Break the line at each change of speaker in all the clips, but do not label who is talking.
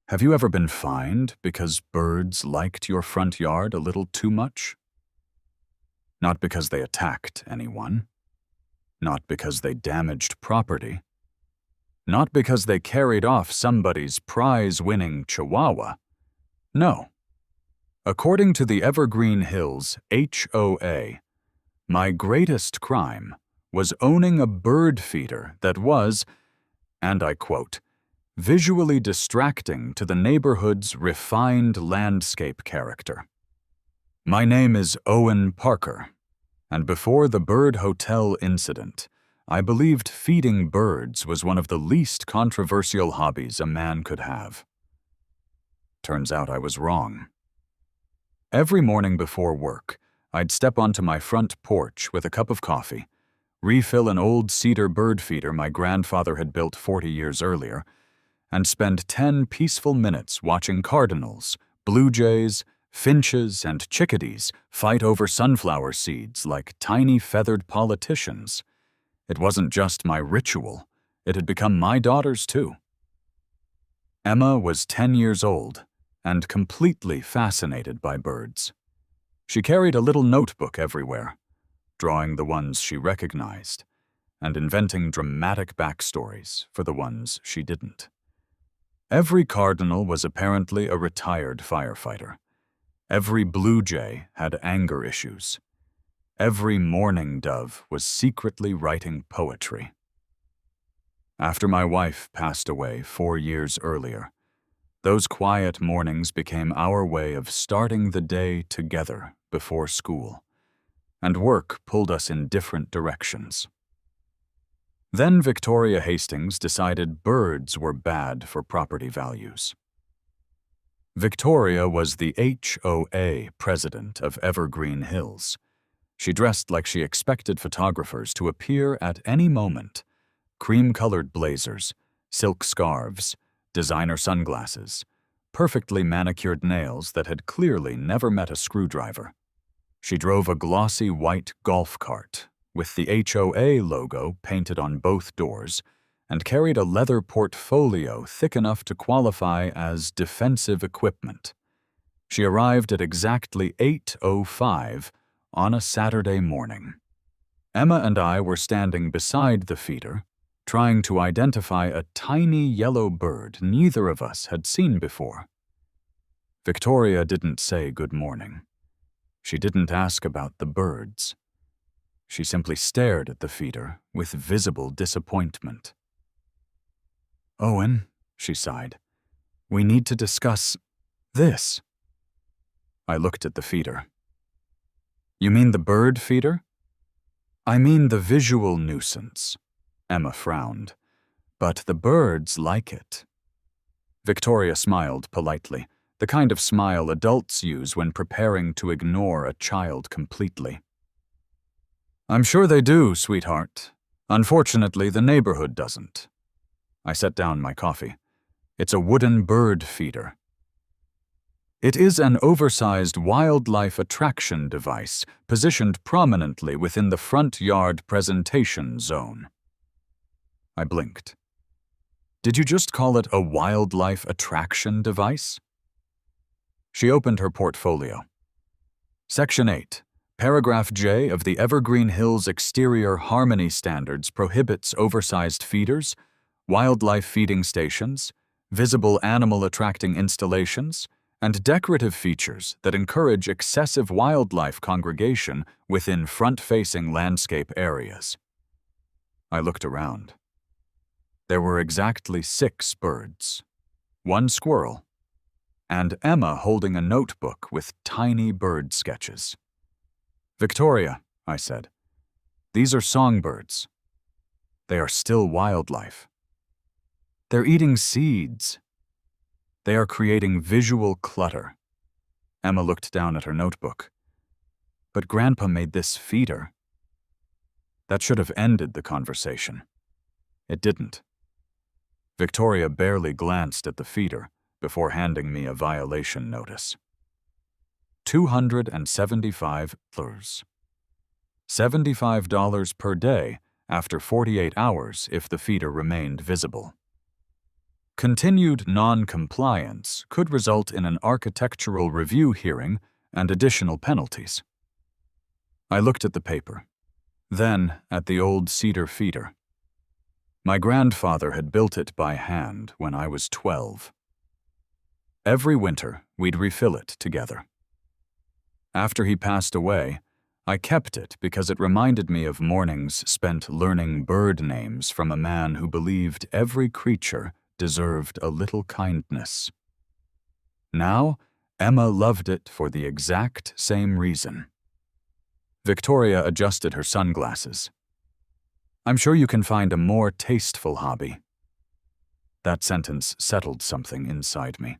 Have you ever been fined because birds liked your front yard a little too much? Not because they attacked anyone. Not because they damaged property. Not because they carried off somebody's prize-winning chihuahua. No. According to the Evergreen Hills HOA, my greatest crime was owning a bird feeder that was, and I quote, visually distracting to the neighborhood's refined landscape character. My name is Owen Parker, and before the Bird Hotel incident, I believed feeding birds was one of the least controversial hobbies a man could have. Turns out I was wrong. Every morning before work, I'd step onto my front porch with a cup of coffee, refill an old cedar bird feeder my grandfather had built 40 years earlier, and spend 10 peaceful minutes watching cardinals, blue jays, finches, and chickadees fight over sunflower seeds like tiny feathered politicians. It wasn't just my ritual, it had become my daughter's too. Emma was 10 years old and completely fascinated by birds. She carried a little notebook everywhere, drawing the ones she recognized and inventing dramatic backstories for the ones she didn't. Every cardinal was apparently a retired firefighter. Every blue jay had anger issues. Every mourning dove was secretly writing poetry. After my wife passed away 4 years earlier, those quiet mornings became our way of starting the day together before school, and work pulled us in different directions. Then Victoria Hastings decided birds were bad for property values. Victoria was the HOA president of Evergreen Hills. She dressed like she expected photographers to appear at any moment. Cream-colored blazers, silk scarves, designer sunglasses, perfectly manicured nails that had clearly never met a screwdriver. She drove a glossy white golf cart with the HOA logo painted on both doors, and carried a leather portfolio thick enough to qualify as defensive equipment. She arrived at exactly 8:05 on a Saturday morning. Emma and I were standing beside the feeder, trying to identify a tiny yellow bird neither of us had seen before. Victoria didn't say good morning. She didn't ask about the birds. She simply stared at the feeder with visible disappointment. "Owen," she sighed, "we need to discuss this." I looked at the feeder. "You mean the bird feeder?" "I mean the visual nuisance." Emma frowned. "But the birds like it." Victoria smiled politely, the kind of smile adults use when preparing to ignore a child completely. "I'm sure they do, sweetheart. Unfortunately, the neighborhood doesn't." I set down my coffee. "It's a wooden bird feeder." "It is an oversized wildlife attraction device positioned prominently within the front yard presentation zone." I blinked. "Did you just call it a wildlife attraction device?" She opened her portfolio. Section 8. Paragraph J of the Evergreen Hills Exterior Harmony Standards prohibits oversized feeders, wildlife feeding stations, visible animal-attracting installations, and decorative features that encourage excessive wildlife congregation within front-facing landscape areas. I looked around. There were exactly 6 birds, 1 squirrel, and Emma holding a notebook with tiny bird sketches. "Victoria," I said, "these are songbirds. They are still wildlife. They're eating seeds. They are creating visual clutter." Emma looked down at her notebook. "But Grandpa made this feeder." That should have ended the conversation. It didn't. Victoria barely glanced at the feeder before handing me a violation notice. $275. $75 per day after 48 hours if the feeder remained visible. Continued non-compliance could result in an architectural review hearing and additional penalties. I looked at the paper, then at the old cedar feeder. My grandfather had built it by hand when I was 12. Every winter, we'd refill it together. After he passed away, I kept it because it reminded me of mornings spent learning bird names from a man who believed every creature deserved a little kindness. Now, Emma loved it for the exact same reason. Victoria adjusted her sunglasses. "I'm sure you can find a more tasteful hobby." That sentence settled something inside me.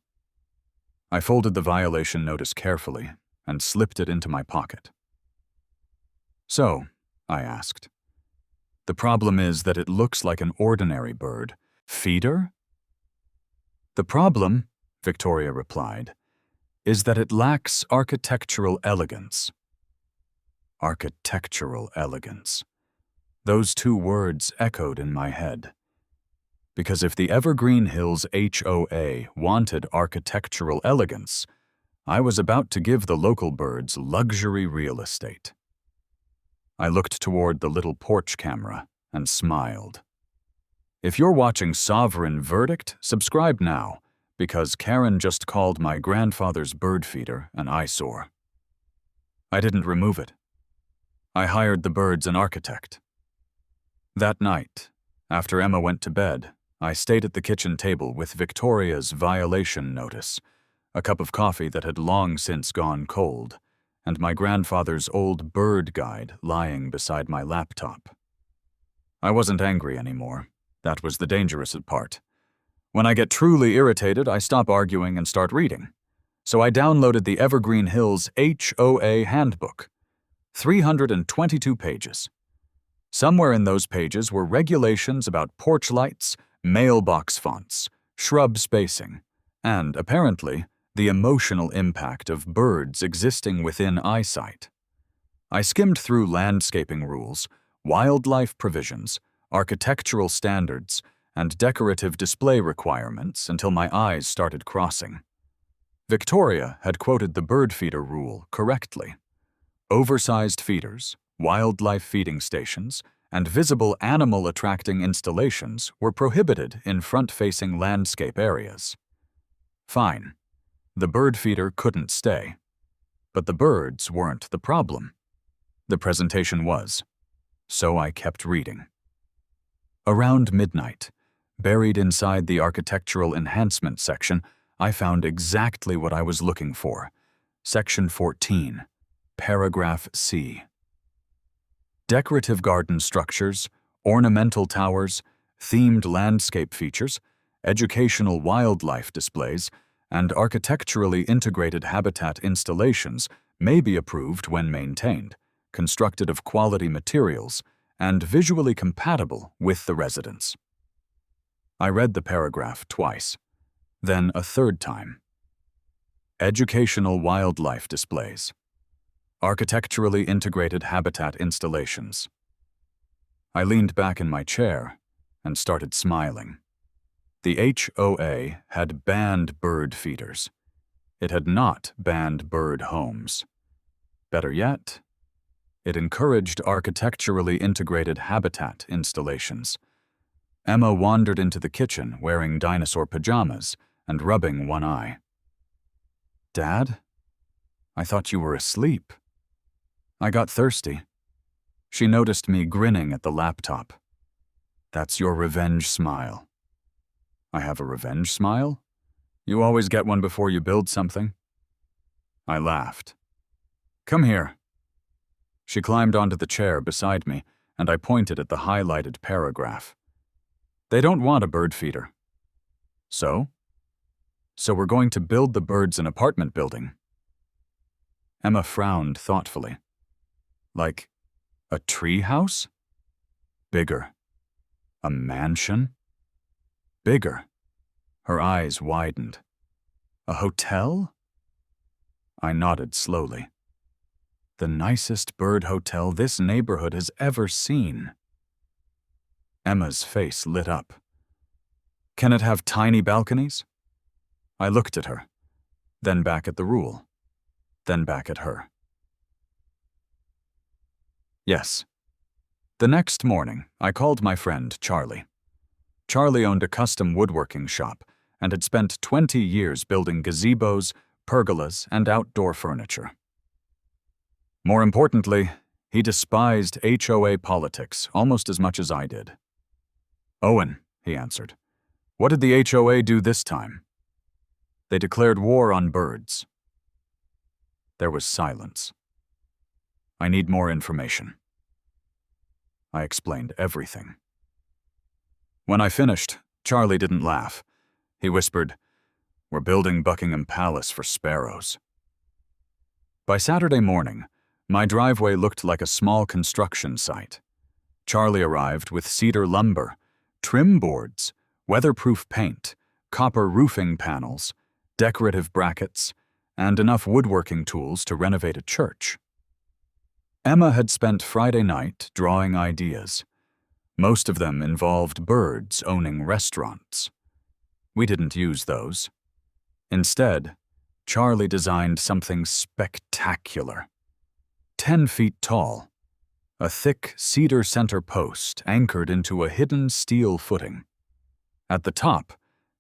I folded the violation notice carefully and slipped it into my pocket. "So," I asked, "the problem is that it looks like an ordinary bird. Feeder?" "The problem," Victoria replied, "is that it lacks architectural elegance." Architectural elegance. Those two words echoed in my head. Because if the Evergreen Hills HOA wanted architectural elegance, I was about to give the local birds luxury real estate. I looked toward the little porch camera and smiled. If you're watching Sovereign Verdict, subscribe now, because Karen just called my grandfather's bird feeder an eyesore. I didn't remove it. I hired the birds an architect. That night, after Emma went to bed, I stayed at the kitchen table with Victoria's violation notice, a cup of coffee that had long since gone cold, and my grandfather's old bird guide lying beside my laptop. I wasn't angry anymore. That was the dangerous part. When I get truly irritated, I stop arguing and start reading. So I downloaded the Evergreen Hills HOA Handbook. 322 pages. Somewhere in those pages were regulations about porch lights, mailbox fonts, shrub spacing, and, apparently, the emotional impact of birds existing within eyesight. I skimmed through landscaping rules, wildlife provisions, architectural standards, and decorative display requirements until my eyes started crossing. Victoria had quoted the bird feeder rule correctly. Oversized feeders, wildlife feeding stations, and visible animal-attracting installations were prohibited in front-facing landscape areas. Fine. The bird feeder couldn't stay. But the birds weren't the problem. The presentation was. So I kept reading. Around midnight, buried inside the architectural enhancement section, I found exactly what I was looking for. Section 14. Paragraph C. Decorative garden structures, ornamental towers, themed landscape features, educational wildlife displays, and architecturally integrated habitat installations may be approved when maintained, constructed of quality materials, and visually compatible with the residents. I read the paragraph twice, then a third time. Educational wildlife displays. Architecturally integrated habitat installations. I leaned back in my chair and started smiling. The HOA had banned bird feeders. It had not banned bird homes. Better yet, it encouraged architecturally integrated habitat installations. Emma wandered into the kitchen wearing dinosaur pajamas and rubbing one eye. "Dad? I thought you were asleep." I got thirsty. She noticed me grinning at the laptop. "That's your revenge smile." "I have a revenge smile? You always get one before you build something." I laughed. "Come here." She climbed onto the chair beside me, and I pointed at the highlighted paragraph. "They don't want a bird feeder." "So?" "So we're going to build the birds an apartment building." Emma frowned thoughtfully. "Like a tree house?" "Bigger." "A mansion?" "Bigger." Her eyes widened. "A hotel?" I nodded slowly. "The nicest bird hotel this neighborhood has ever seen." Emma's face lit up. Can it have tiny balconies? I looked at her, then back at the rule, then back at her. Yes. The next morning, I called my friend Charlie. Charlie owned a custom woodworking shop and had spent 20 years building gazebos, pergolas, and outdoor furniture. More importantly, he despised HOA politics almost as much as I did. "Owen," he answered, "what did the HOA do this time?" "They declared war on birds." There was silence. "I need more information." I explained everything. When I finished, Charlie didn't laugh. He whispered, "We're building Buckingham Palace for sparrows." By Saturday morning, my driveway looked like a small construction site. Charlie arrived with cedar lumber, trim boards, weatherproof paint, copper roofing panels, decorative brackets, and enough woodworking tools to renovate a church. Emma had spent Friday night drawing ideas. Most of them involved birds owning restaurants. We didn't use those. Instead, Charlie designed something spectacular. 10 feet tall, a thick cedar center post anchored into a hidden steel footing. At the top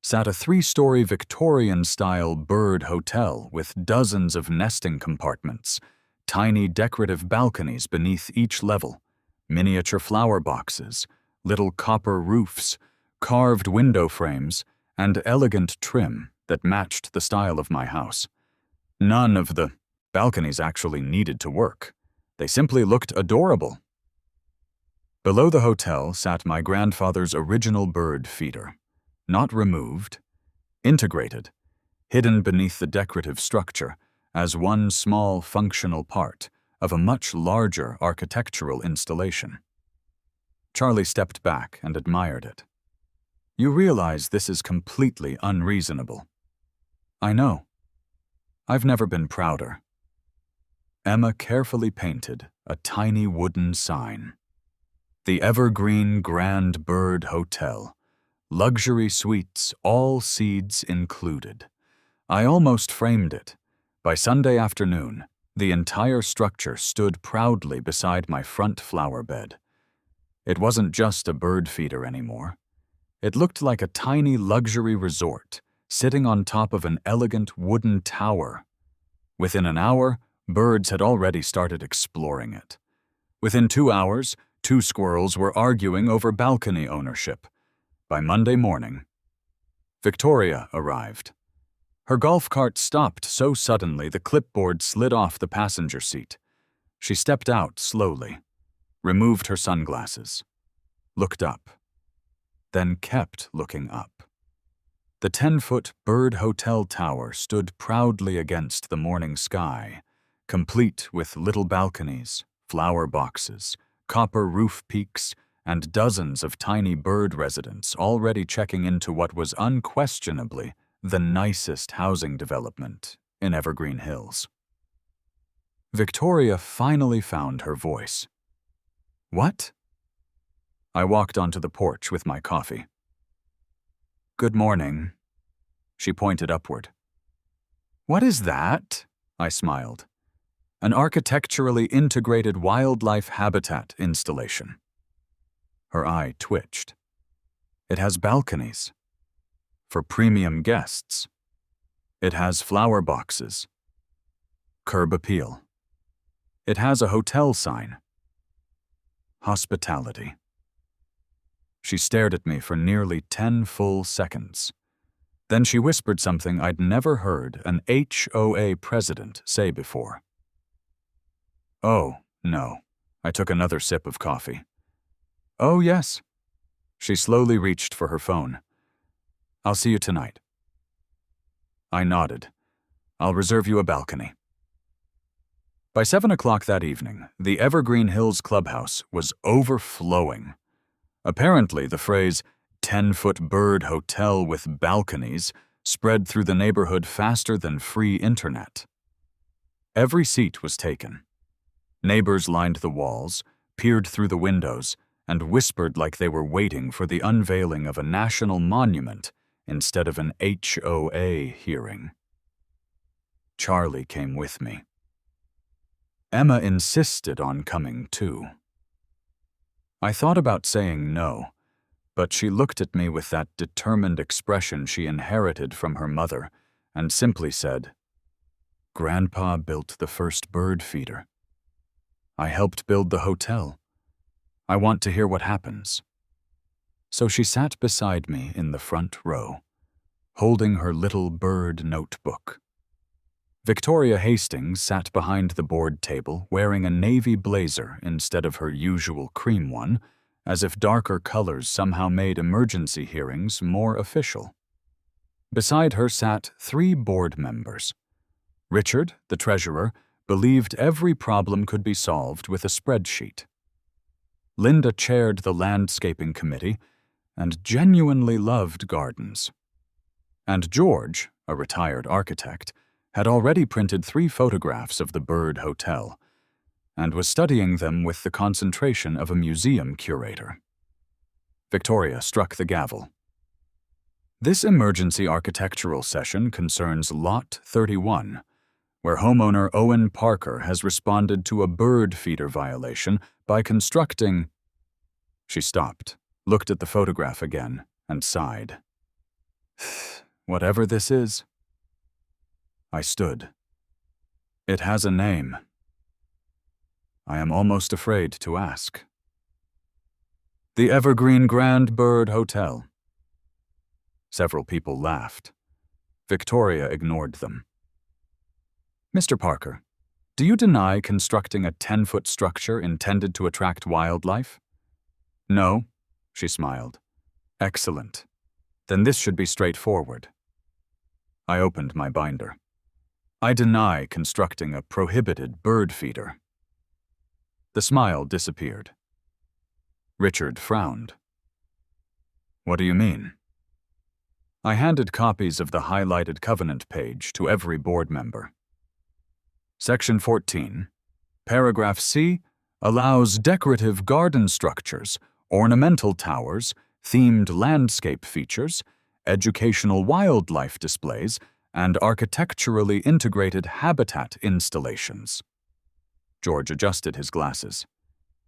sat a 3-story Victorian-style bird hotel with dozens of nesting compartments, tiny decorative balconies beneath each level, miniature flower boxes, little copper roofs, carved window frames, and elegant trim that matched the style of my house. None of the balconies actually needed to work. They simply looked adorable. Below the hotel sat my grandfather's original bird feeder, not removed, integrated, hidden beneath the decorative structure as one small functional part of a much larger architectural installation. Charlie stepped back and admired it. "You realize this is completely unreasonable." "I know. I've never been prouder." Emma carefully painted a tiny wooden sign. "The Evergreen Grand Bird Hotel. Luxury suites, all seeds included." I almost framed it. By Sunday afternoon, the entire structure stood proudly beside my front flower bed. It wasn't just a bird feeder anymore. It looked like a tiny luxury resort sitting on top of an elegant wooden tower. Within an hour, birds had already started exploring it. Within 2 hours, 2 squirrels were arguing over balcony ownership. By Monday morning, Victoria arrived. Her golf cart stopped so suddenly the clipboard slid off the passenger seat. She stepped out slowly, removed her sunglasses, looked up, then kept looking up. The 10-foot bird hotel tower stood proudly against the morning sky, complete with little balconies, flower boxes, copper roof peaks, and dozens of tiny bird residents already checking into what was unquestionably the nicest housing development in Evergreen Hills. Victoria finally found her voice. "What?" I walked onto the porch with my coffee. "Good morning." She pointed upward. "What is that?" I smiled. "An architecturally integrated wildlife habitat installation." Her eye twitched. "It has balconies. For premium guests. It has flower boxes. Curb appeal. It has a hotel sign. Hospitality." She stared at me for nearly 10 full seconds. Then she whispered something I'd never heard an HOA president say before. "Oh, no." I took another sip of coffee. "Oh, yes." She slowly reached for her phone. "I'll see you tonight." I nodded. "I'll reserve you a balcony." By 7 o'clock that evening, the Evergreen Hills clubhouse was overflowing. Apparently, the phrase 10-foot bird hotel with balconies spread through the neighborhood faster than free internet. Every seat was taken. Neighbors lined the walls, peered through the windows, and whispered like they were waiting for the unveiling of a national monument instead of an HOA hearing. Charlie came with me. Emma insisted on coming too. I thought about saying no, but she looked at me with that determined expression she inherited from her mother and simply said, "Grandpa built the first bird feeder. I helped build the hotel. I want to hear what happens." So she sat beside me in the front row, holding her little bird notebook. Victoria Hastings sat behind the board table wearing a navy blazer instead of her usual cream one, as if darker colors somehow made emergency hearings more official. Beside her sat 3 board members. Richard, the treasurer, believed every problem could be solved with a spreadsheet. Linda chaired the landscaping committee and genuinely loved gardens. And George, a retired architect, had already printed 3 photographs of the Bird Hotel and was studying them with the concentration of a museum curator. Victoria struck the gavel. This emergency architectural session concerns Lot 31, where homeowner Owen Parker has responded to a bird feeder violation by constructing... She stopped, looked at the photograph again, and sighed. Whatever this is. I stood. It has a name. I am almost afraid to ask. The Evergreen Grand Bird Hotel. Several people laughed. Victoria ignored them. Mr. Parker, do you deny constructing a 10-foot structure intended to attract wildlife? No, she smiled. Excellent. Then this should be straightforward. I opened my binder. I deny constructing a prohibited bird feeder. The smile disappeared. Richard frowned. What do you mean? I handed copies of the highlighted covenant page to every board member. Section 14, paragraph C, allows decorative garden structures, ornamental towers, themed landscape features, educational wildlife displays, and architecturally integrated habitat installations. George adjusted his glasses.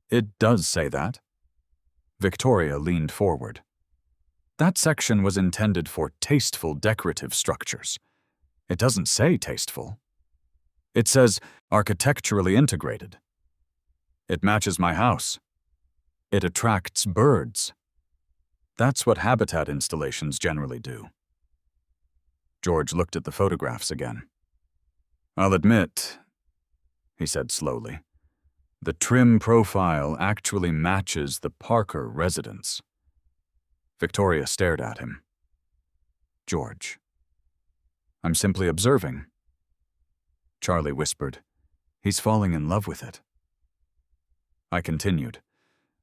It does say that. Victoria leaned forward. That section was intended for tasteful decorative structures. It doesn't say tasteful. It says architecturally integrated. It matches my house. It attracts birds. That's what habitat installations generally do. George looked at the photographs again. I'll admit, he said slowly, the trim profile actually matches the Parker residence. Victoria stared at him. George, I'm simply observing. Charlie whispered, he's falling in love with it. I continued.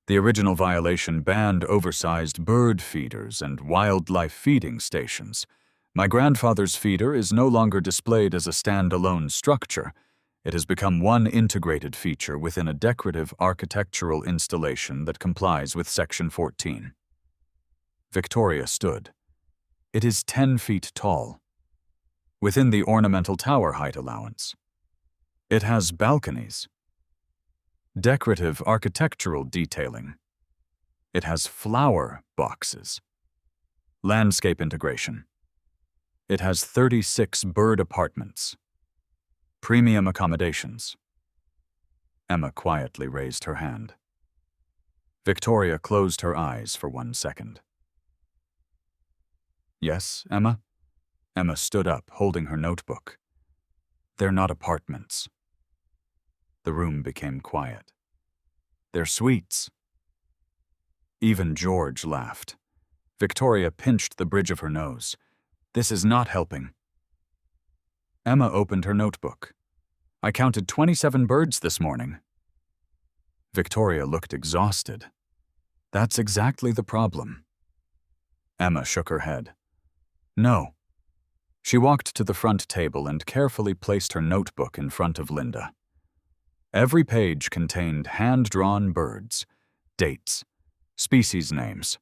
The original violation banned oversized bird feeders and wildlife feeding stations. My grandfather's feeder is no longer displayed as a standalone structure. It has become one integrated feature within a decorative architectural installation that complies with Section 14. Victoria stood. It is 10 feet tall, within the ornamental tower height allowance. It has balconies. Decorative architectural detailing. It has flower boxes. Landscape integration. It has 36 bird apartments. Premium accommodations. Emma quietly raised her hand. Victoria closed her eyes for 1 second. Yes, Emma? Emma stood up, holding her notebook. They're not apartments. The room became quiet. They're suites. Even George laughed. Victoria pinched the bridge of her nose. This is not helping. Emma opened her notebook. I counted 27 birds this morning. Victoria looked exhausted. That's exactly the problem. Emma shook her head. No. She walked to the front table and carefully placed her notebook in front of Linda. Every page contained hand-drawn birds, dates, Species names.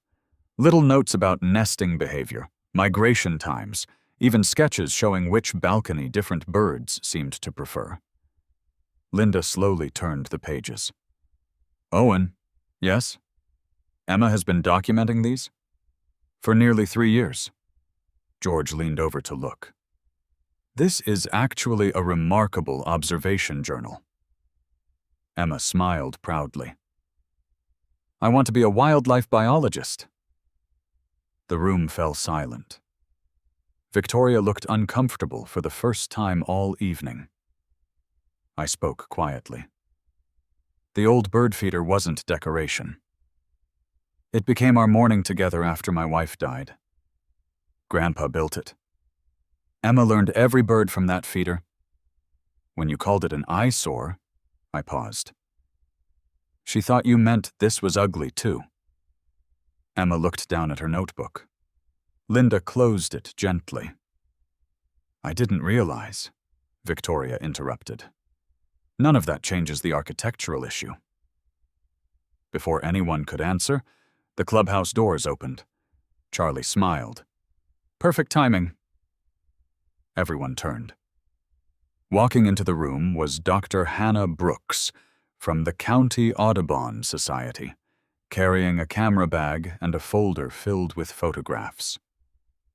Little notes about nesting behavior, migration times, even sketches showing which balcony different birds seemed to prefer. Linda slowly turned the pages. Owen, yes? Emma has been documenting these? For nearly 3 years. George leaned over to look. This is actually a remarkable observation journal. Emma smiled proudly. I want to be a wildlife biologist. The room fell silent. Victoria looked uncomfortable for the first time all evening. I spoke quietly. The old bird feeder wasn't decoration. It became our mourning together after my wife died. Grandpa built it. Emma learned every bird from that feeder. When you called it an eyesore, I paused. She thought you meant this was ugly too. Emma looked down at her notebook. Linda closed it gently. I didn't realize, Victoria interrupted. None of that changes the architectural issue. Before anyone could answer, the clubhouse doors opened. Charlie smiled. Perfect timing. Everyone turned. Walking into the room was Dr. Hannah Brooks from the County Audubon Society, carrying a camera bag and a folder filled with photographs.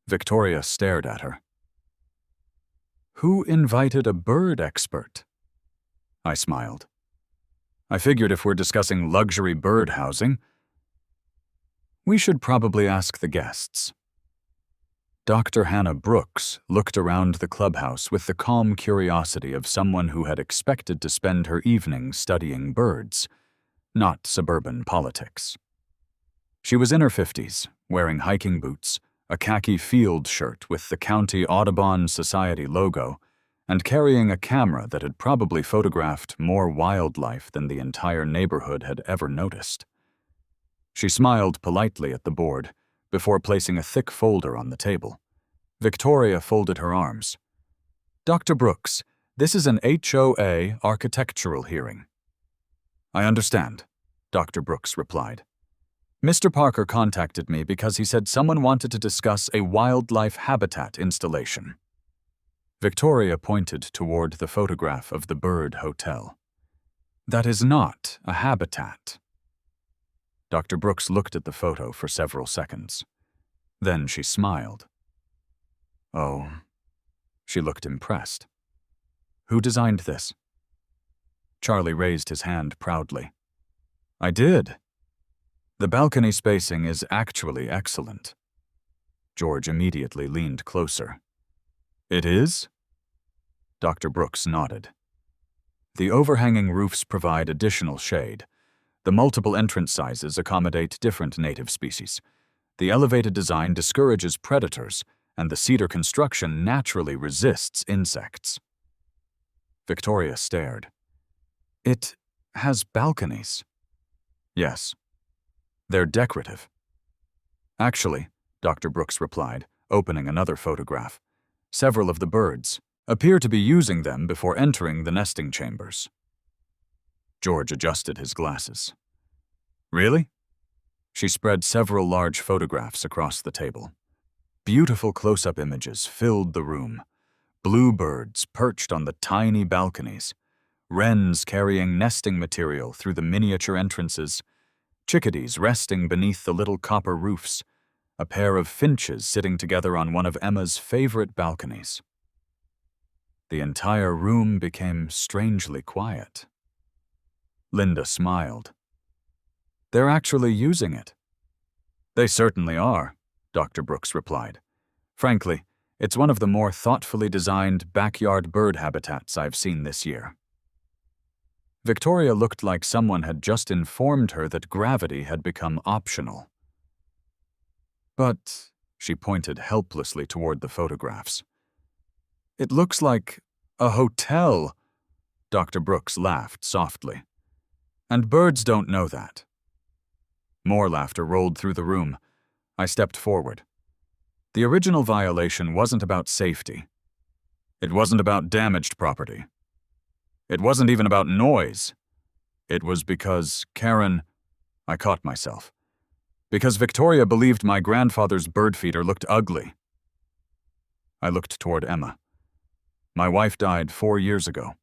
Victoria stared at her. Who invited a bird expert? I smiled. I figured if we're discussing luxury bird housing, we should probably ask the guests. Dr. Hannah Brooks looked around the clubhouse with the calm curiosity of someone who had expected to spend her evening studying birds, not suburban politics. She was in her 50s, wearing hiking boots, a khaki field shirt with the County Audubon Society logo, and carrying a camera that had probably photographed more wildlife than the entire neighborhood had ever noticed. She smiled politely at the board before placing a thick folder on the table. Victoria folded her arms. Dr. Brooks, this is an HOA architectural hearing. I understand, Dr. Brooks replied. Mr. Parker contacted me because he said someone wanted to discuss a wildlife habitat installation. Victoria pointed toward the photograph of the bird hotel. That is not a habitat. Dr. Brooks looked at the photo for several seconds. Then she smiled. Oh, she looked impressed. Who designed this? Charlie raised his hand proudly. I did. The balcony spacing is actually excellent. George immediately leaned closer. It is? Dr. Brooks nodded. The overhanging roofs provide additional shade. The multiple entrance sizes accommodate different native species. The elevated design discourages predators, and the cedar construction naturally resists insects. Victoria stared. It has balconies. Yes. They're decorative. Actually, Dr. Brooks replied, opening another photograph. Several of the birds appear to be using them before entering the nesting chambers. George adjusted his glasses. Really? She spread several large photographs across the table. Beautiful close-up images filled the room. Bluebirds perched on the tiny balconies, wrens carrying nesting material through the miniature entrances, chickadees resting beneath the little copper roofs, a pair of finches sitting together on one of Emma's favorite balconies. The entire room became strangely quiet. Linda smiled. They're actually using it. They certainly are, Dr. Brooks replied. Frankly, it's one of the more thoughtfully designed backyard bird habitats I've seen this year. Victoria looked like someone had just informed her that gravity had become optional. But, she pointed helplessly toward the photographs. It looks like a hotel. Dr. Brooks laughed softly. And birds don't know that. More laughter rolled through the room. I stepped forward. The original violation wasn't about safety. It wasn't about damaged property. It wasn't even about noise. It was because Karen... I caught myself. Because Victoria believed my grandfather's bird feeder looked ugly. I looked toward Emma. My wife died 4 years ago.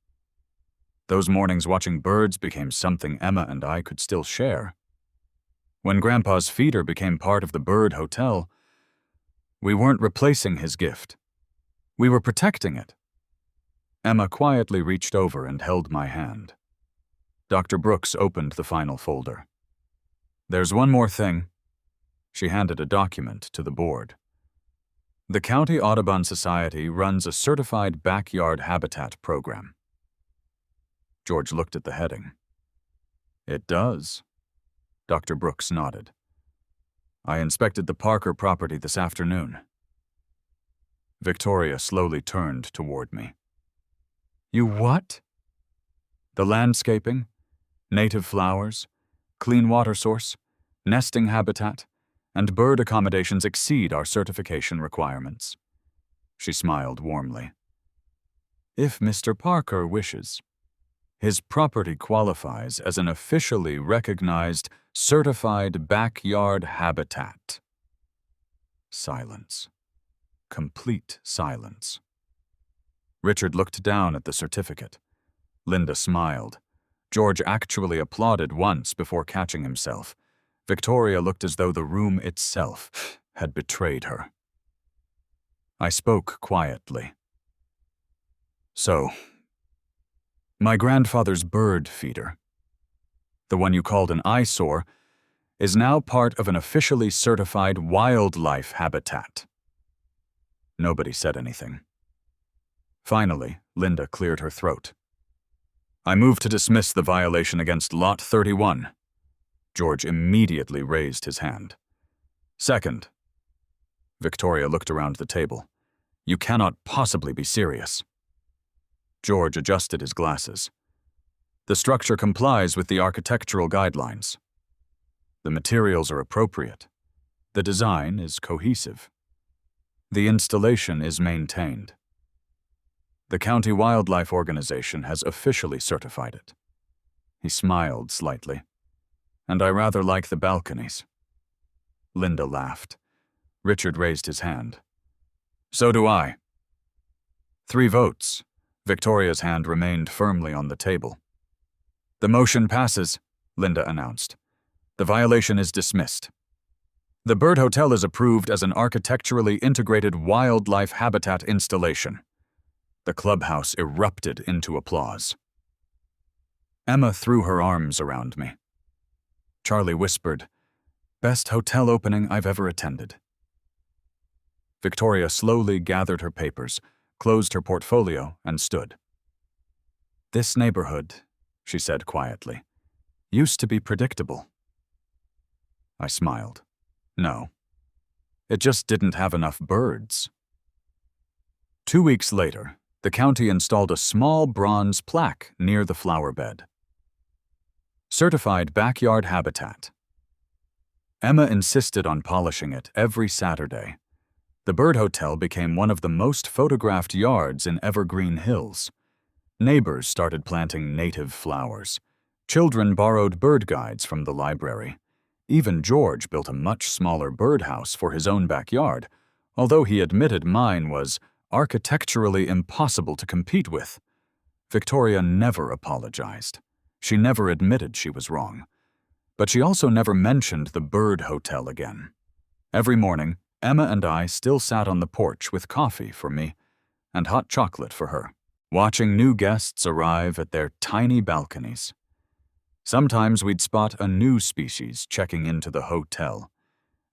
Those mornings watching birds became something Emma and I could still share. When Grandpa's feeder became part of the bird hotel, we weren't replacing his gift. We were protecting it. Emma quietly reached over and held my hand. Dr. Brooks opened the final folder. There's one more thing. She handed a document to the board. The County Audubon Society runs a certified backyard habitat program. George looked at the heading. It does. Dr. Brooks nodded. I inspected the Parker property this afternoon. Victoria slowly turned toward me. You what? The landscaping, native flowers, clean water source, nesting habitat, and bird accommodations exceed our certification requirements. She smiled warmly. If Mr. Parker wishes, his property qualifies as an officially recognized certified backyard habitat. Silence. Complete silence. Richard looked down at the certificate. Linda smiled. George actually applauded once before catching himself. Victoria looked as though the room itself had betrayed her. I spoke quietly. So, my grandfather's bird feeder, the one you called an eyesore, is now part of an officially certified wildlife habitat. Nobody said anything. Finally, Linda cleared her throat. I move to dismiss the violation against Lot 31. George immediately raised his hand. Second. Victoria looked around the table. You cannot possibly be serious. George adjusted his glasses. The structure complies with the architectural guidelines. The materials are appropriate. The design is cohesive. The installation is maintained. The County Wildlife Organization has officially certified it. He smiled slightly. And I rather like the balconies. Linda laughed. Richard raised his hand. So do I. 3 votes. Victoria's hand remained firmly on the table. The motion passes, Linda announced. The violation is dismissed. The Bird Hotel is approved as an architecturally integrated wildlife habitat installation. The clubhouse erupted into applause. Emma threw her arms around me. Charlie whispered, "Best hotel opening I've ever attended." Victoria slowly gathered her papers, closed her portfolio, and stood. This neighborhood, she said quietly, used to be predictable. I smiled. No. It just didn't have enough birds. 2 weeks later, the county installed a small bronze plaque near the flower bed. Certified backyard habitat. Emma insisted on polishing it every Saturday. The Bird Hotel became one of the most photographed yards in Evergreen Hills. Neighbors started planting native flowers. Children borrowed bird guides from the library. Even George built a much smaller birdhouse for his own backyard, although he admitted mine was architecturally impossible to compete with. Victoria never apologized. She never admitted she was wrong. But she also never mentioned the Bird Hotel again. Every morning, Emma and I still sat on the porch with coffee for me and hot chocolate for her, watching new guests arrive at their tiny balconies. Sometimes we'd spot a new species checking into the hotel,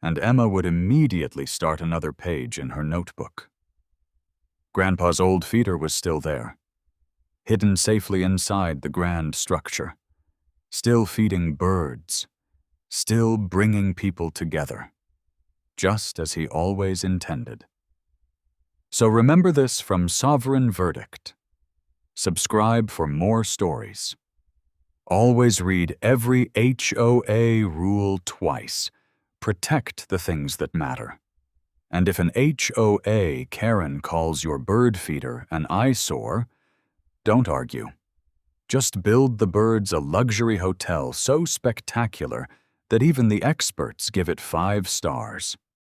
and Emma would immediately start another page in her notebook. Grandpa's old feeder was still there, hidden safely inside the grand structure, still feeding birds, still bringing people together, just as he always intended. So remember this from Sovereign Verdict. Subscribe for more stories. Always read every HOA rule twice. Protect the things that matter. And if an HOA Karen calls your bird feeder an eyesore, don't argue. Just build the birds a luxury hotel so spectacular that even the experts give it 5 stars.